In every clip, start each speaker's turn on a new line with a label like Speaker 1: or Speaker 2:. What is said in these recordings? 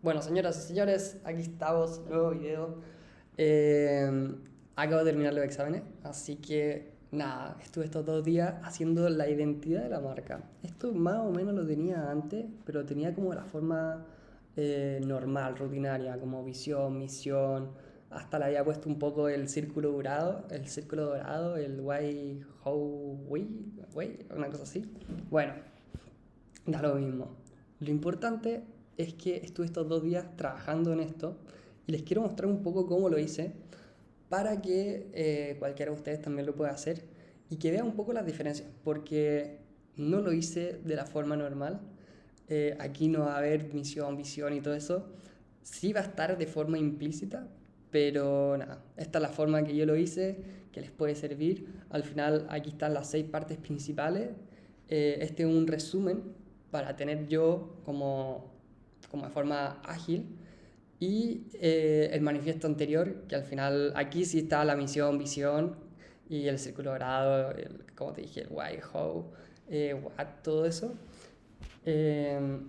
Speaker 1: Bueno, señoras y señores, aquí estamos, nuevo video. Eh, Acabo de terminar los exámenes, así que nada, estuve estos 2 días haciendo la identidad de la marca. Esto más o menos lo tenía antes, pero tenía como la forma normal, rutinaria, como visión, misión. Hasta le había puesto un poco el círculo dorado, el why, how, way, una cosa así. Bueno, da lo mismo. Lo importante es que estuve estos 2 días trabajando en esto y les quiero mostrar un poco cómo lo hice para que cualquiera de ustedes también lo pueda hacer y que vean un poco las diferencias, porque no lo hice de la forma normal. Aquí no va a haber misión, visión y todo eso. Sí va a estar de forma implícita, pero nada, esta es la forma que yo lo hice, que les puede servir. Al final aquí están las 6 partes principales. Este es un resumen para tener yo como de forma ágil. Y el manifiesto anterior, que al final aquí sí está la misión, visión y el círculo dorado, como te dije, el why, how, what, todo eso.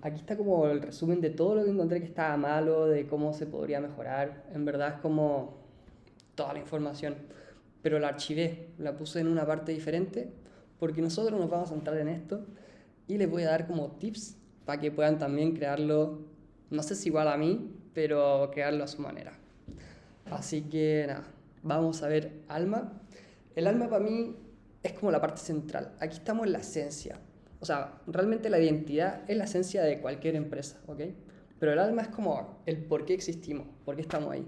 Speaker 1: Aquí está como el resumen de todo lo que encontré que estaba malo, de cómo se podría mejorar. En verdad es como toda la información, pero la archivé, la puse en una parte diferente porque nosotros nos vamos a centrar en esto y les voy a dar como tips para que puedan también crearlo, no sé si igual a mí, pero crearlo a su manera. Así que nada, vamos a ver alma. El alma para mí es como la parte central. Aquí estamos en la esencia. O sea, realmente la identidad es la esencia de cualquier empresa, ¿ok? Pero el alma es como el por qué existimos, por qué estamos ahí.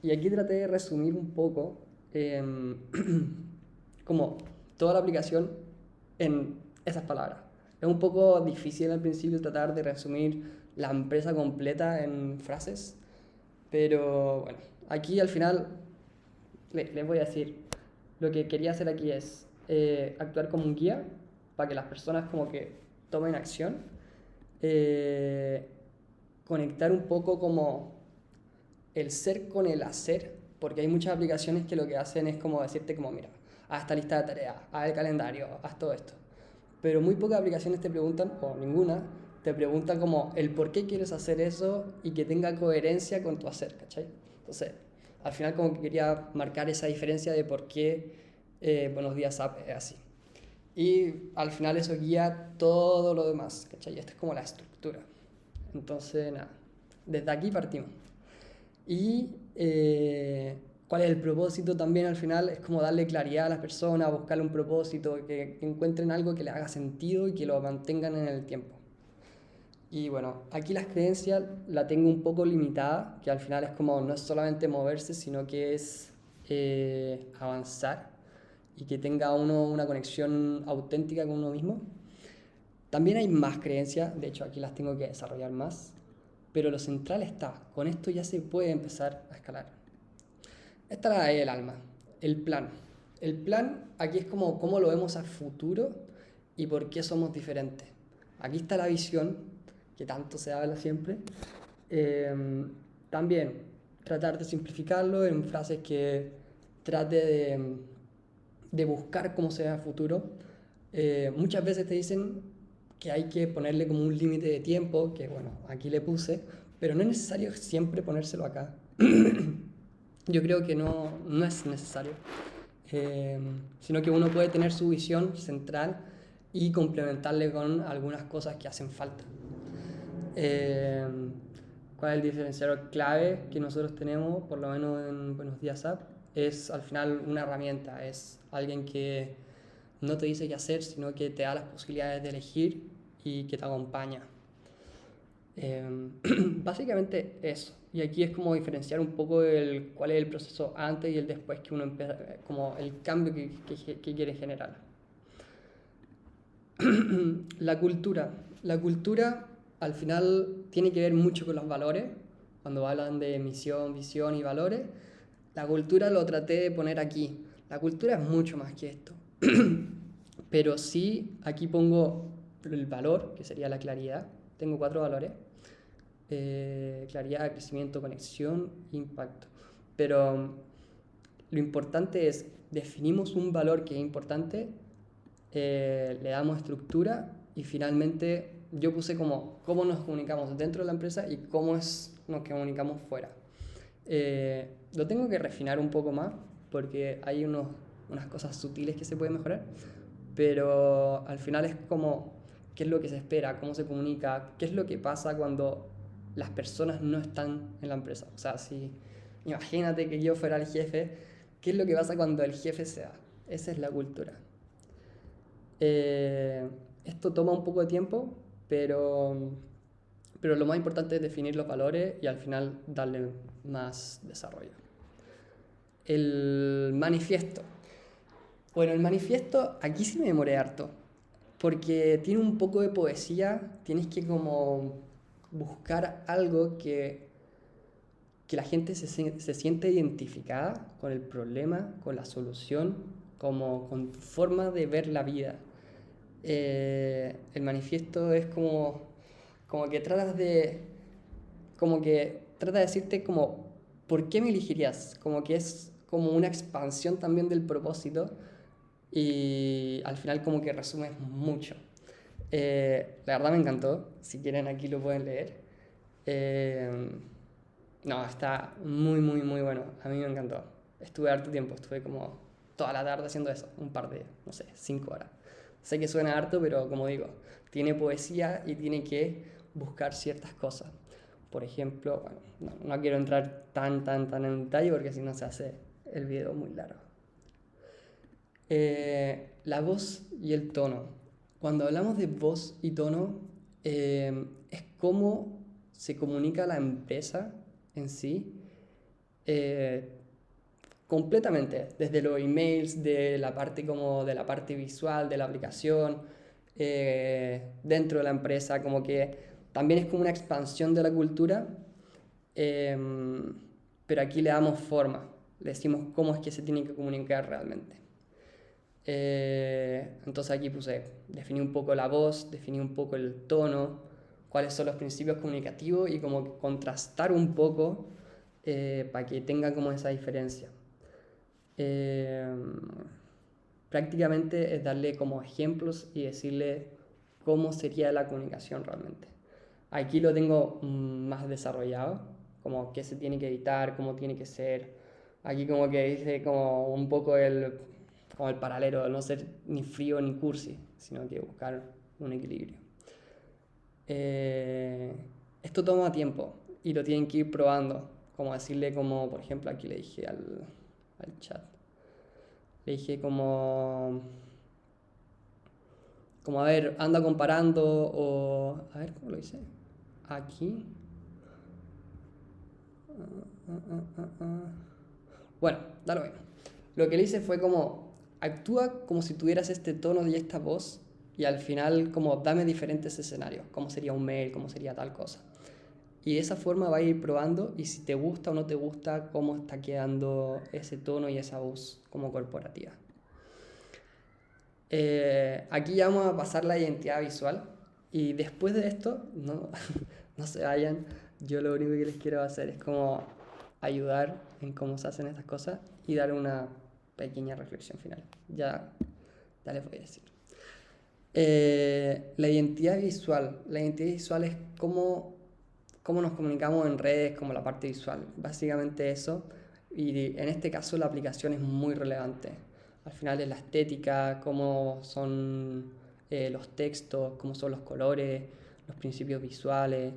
Speaker 1: Y aquí traté de resumir un poco como toda la aplicación en esas palabras. Es un poco difícil al principio tratar de resumir la empresa completa en frases, pero bueno, aquí al final les voy a decir, lo que quería hacer aquí es actuar como un guía para que las personas como que tomen acción, eh, conectar un poco como el ser con el hacer, porque hay muchas aplicaciones que lo que hacen es como decirte como, mira, haz esta lista de tareas, haz el calendario, haz todo esto. Pero muy pocas aplicaciones te preguntan, o ninguna, te preguntan como el por qué quieres hacer eso y que tenga coherencia con tu hacer, ¿cachai? Entonces, al final como que quería marcar esa diferencia de por qué Buenos Días App es así. Y al final eso guía todo lo demás, ¿cachai? Esta es como la estructura. Entonces, nada, desde aquí partimos. Y cuál es el propósito también al final, es como darle claridad a las personas, buscarle un propósito, que encuentren algo que les haga sentido y que lo mantengan en el tiempo. Y bueno, aquí las creencias la tengo un poco limitada, que al final es como no es solamente moverse, sino que es avanzar y que tenga uno una conexión auténtica con uno mismo. También hay más creencias, de hecho aquí las tengo que desarrollar más, pero lo central está, con esto ya se puede empezar a escalar. Esta es el alma, el plan. El plan aquí es como cómo lo vemos a futuro y por qué somos diferentes. Aquí está la visión, que tanto se habla siempre. También tratar de simplificarlo en frases que trate de buscar cómo se ve a futuro. Muchas veces te dicen que hay que ponerle como un límite de tiempo, que bueno, aquí le puse, pero no es necesario siempre ponérselo acá. Yo creo que no es necesario, eh, sino que uno puede tener su visión central y complementarle con algunas cosas que hacen falta. Eh, ¿Cuál es el diferenciador clave que nosotros tenemos, por lo menos en Buenos Días App? Es al final una herramienta, es alguien que no te dice qué hacer, sino que te da las posibilidades de elegir y que te acompaña. Básicamente eso. Y aquí es como diferenciar un poco cuál es el proceso antes y el después que uno empieza, como el cambio que quiere generar. La cultura. La cultura al final tiene que ver mucho con los valores. Cuando hablan de misión, visión y valores, la cultura lo traté de poner aquí. La cultura es mucho más que esto. Pero sí, aquí pongo el valor, que sería la claridad. Tengo 4 valores. Claridad, crecimiento, conexión, impacto. Pero lo importante es, definimos un valor que es importante, le damos estructura y finalmente yo puse como cómo nos comunicamos dentro de la empresa y nos comunicamos fuera. Lo tengo que refinar un poco más porque hay unas cosas sutiles que se pueden mejorar, pero al final es como qué es lo que se espera, cómo se comunica, qué es lo que pasa cuando las personas no están en la empresa. O sea, si imagínate que yo fuera el jefe, ¿qué es lo que pasa cuando el jefe se va? Esa es la cultura. Esto toma un poco de tiempo, pero lo más importante es definir los valores y al final darle más desarrollo. El manifiesto. Bueno, el manifiesto aquí sí me demoré harto, porque tiene un poco de poesía, tienes que como buscar algo que la gente se siente identificada con el problema, con la solución, como con tu forma de ver la vida. El manifiesto es como que trata de decirte como, ¿por qué me elegirías? Como que es como una expansión también del propósito y al final como que resume mucho. La verdad me encantó, si quieren aquí lo pueden leer. No, está muy, muy, muy bueno, a mí me encantó. Estuve harto tiempo, estuve como toda la tarde haciendo eso, un par de, no sé, 5 horas. Sé que suena harto, pero como digo, tiene poesía y tiene que buscar ciertas cosas. Por ejemplo, bueno, no quiero entrar tan en detalle porque si no se hace el video muy largo. La voz y el tono. Cuando hablamos de voz y tono, es cómo se comunica la empresa en sí, completamente, desde los emails, de la parte visual de la aplicación, dentro de la empresa, como que también es como una expansión de la cultura, pero aquí le damos forma, le decimos cómo es que se tiene que comunicar realmente. Entonces aquí definí un poco la voz, definí un poco el tono, cuáles son los principios comunicativos y como contrastar un poco para que tenga como esa diferencia. Prácticamente es darle como ejemplos y decirle cómo sería la comunicación realmente. Aquí lo tengo más desarrollado, como qué se tiene que evitar, cómo tiene que ser. Aquí como que dice como un poco como el paralelo, no ser ni frío ni cursi, sino que buscar un equilibrio. Esto toma tiempo y lo tienen que ir probando, como decirle como, por ejemplo, aquí le dije al chat, le dije como a ver, anda comparando o, a ver, ¿cómo lo hice? Aquí. Bueno, da lo mismo. Lo que le hice fue como, actúa como si tuvieras este tono y esta voz y al final como dame diferentes escenarios, cómo sería un mail, cómo sería tal cosa. Y de esa forma va a ir probando y si te gusta o no te gusta cómo está quedando ese tono y esa voz como corporativa. Aquí ya vamos a pasar la identidad visual y después de esto, no, no se vayan, yo lo único que les quiero hacer es como ayudar en cómo se hacen estas cosas y dar una pequeña reflexión final. Ya les voy a decir. La identidad visual. La identidad visual es cómo nos comunicamos en redes, como la parte visual. Básicamente eso. Y en este caso la aplicación es muy relevante. Al final es la estética, cómo son los textos, cómo son los colores, los principios visuales,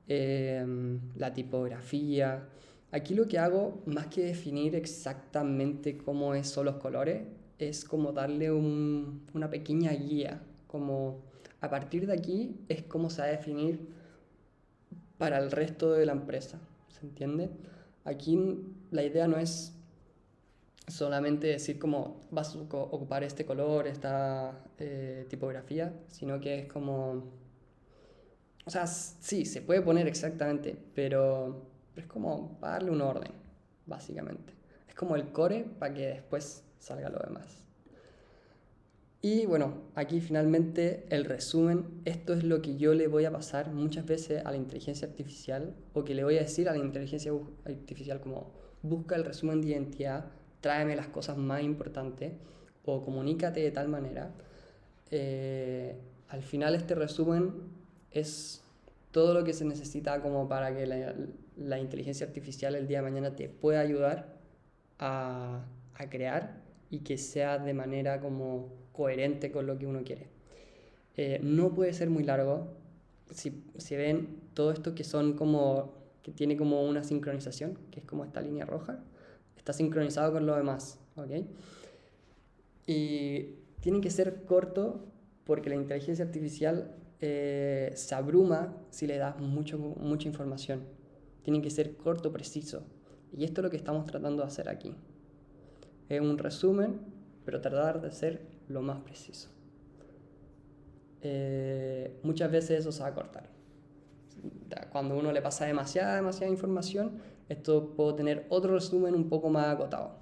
Speaker 1: la tipografía. Aquí lo que hago, más que definir exactamente cómo son los colores, es como darle una pequeña guía, como a partir de aquí es cómo se va a definir para el resto de la empresa, ¿se entiende? Aquí la idea no es solamente decir cómo vas a ocupar este color, esta tipografía, sino que es como... O sea, sí, se puede poner exactamente, pero es como para darle un orden, básicamente. Es como el core para que después salga lo demás. Y bueno, aquí finalmente el resumen, esto es lo que yo le voy a pasar muchas veces a la inteligencia artificial o que le voy a decir a la inteligencia artificial como busca el resumen de identidad, tráeme las cosas más importantes o comunícate de tal manera. al final este resumen es todo lo que se necesita como para que la inteligencia artificial el día de mañana te pueda ayudar a crear y que sea de manera como coherente con lo que uno quiere. No puede ser muy largo. Si ven todo esto que son como que tiene como una sincronización, que es como esta línea roja, está sincronizado con lo demás, ¿ok? Y tiene que ser corto porque la inteligencia artificial se abruma si le das mucha información. Tiene que ser corto, preciso. Y esto es lo que estamos tratando de hacer aquí. Es un resumen, pero tratar de ser lo más preciso. Muchas veces eso se va a cortar. Cuando uno le pasa demasiada información, esto puede tener otro resumen un poco más acotado.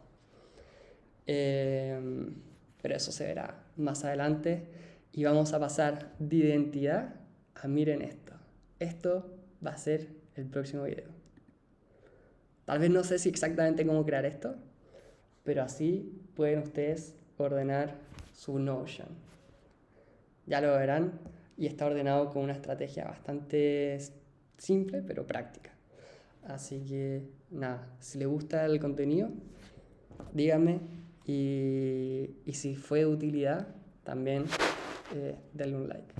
Speaker 1: Pero eso se verá más adelante. Y vamos a pasar de identidad a miren esto. Esto va a ser el próximo video. Tal vez no sé si exactamente cómo crear esto, pero así pueden ustedes ordenar su Notion. Ya lo verán y está ordenado con una estrategia bastante simple pero práctica. Así que nada, si les gusta el contenido, díganme y si fue de utilidad, también denle un like.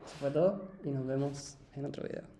Speaker 1: Eso fue todo y nos vemos en otro video.